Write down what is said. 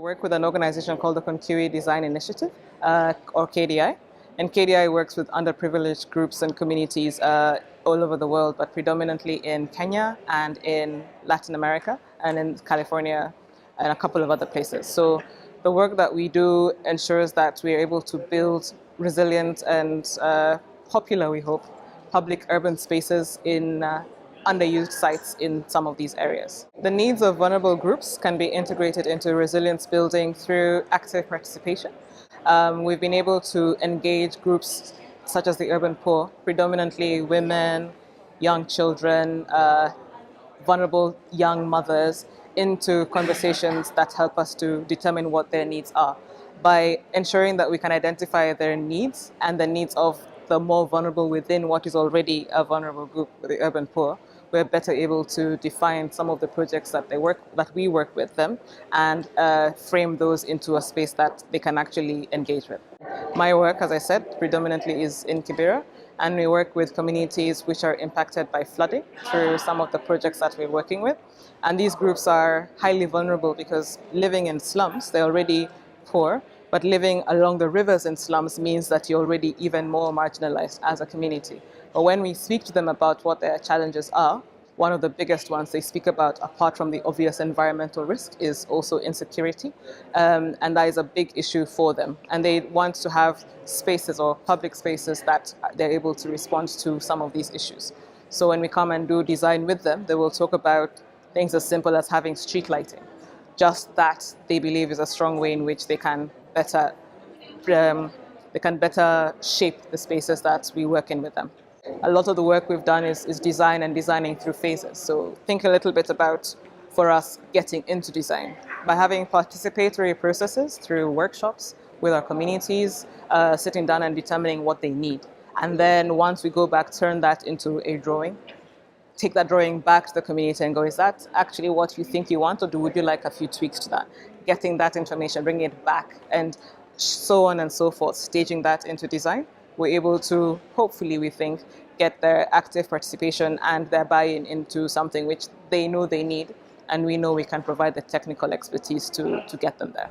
work with an organization called the Kounkuey Design Initiative, or KDI. And KDI works with underprivileged groups and communities all over the world, but predominantly in Kenya and in Latin America and in California and a couple of other places. So the work that we do ensures that we are able to build resilient and popular, we hope, public urban spaces in underused sites in some of these areas. The needs of vulnerable groups can be integrated into resilience building through active participation. We've been able to engage groups such as the urban poor, predominantly women, young children, vulnerable young mothers, into conversations that help us to determine what their needs are. By ensuring that we can identify their needs and the needs of the more vulnerable within what is already a vulnerable group, the urban poor, we're better able to define some of the projects that we work with them and frame those into a space that they can actually engage with. My work, as I said, predominantly is in Kibera, and we work with communities which are impacted by flooding through some of the projects that we're working with. And these groups are highly vulnerable because living in slums, they're already poor, but living along the rivers in slums means that you're already even more marginalized as a community. But when we speak to them about what their challenges are, one of the biggest ones they speak about, apart from the obvious environmental risk, is also insecurity. And that is a big issue for them. And they want to have spaces or public spaces that they're able to respond to some of these issues. So when we come and do design with them, they will talk about things as simple as having street lighting. Just that they believe is a strong way in which they can better shape the spaces that we work in with them. A lot of the work we've done is design and designing through phases. So think a little bit about, for us, getting into design. By having participatory processes through workshops with our communities, sitting down and determining what they need. And then once we go back, turn that into a drawing. Take that drawing back to the community and go, is that actually what you think you want, or would you like a few tweaks to that? Getting that information, bringing it back, and so on and so forth, staging that into design. We're able to, hopefully, we think, get their active participation and their buy-in into something which they know they need, and we know we can provide the technical expertise to get them there.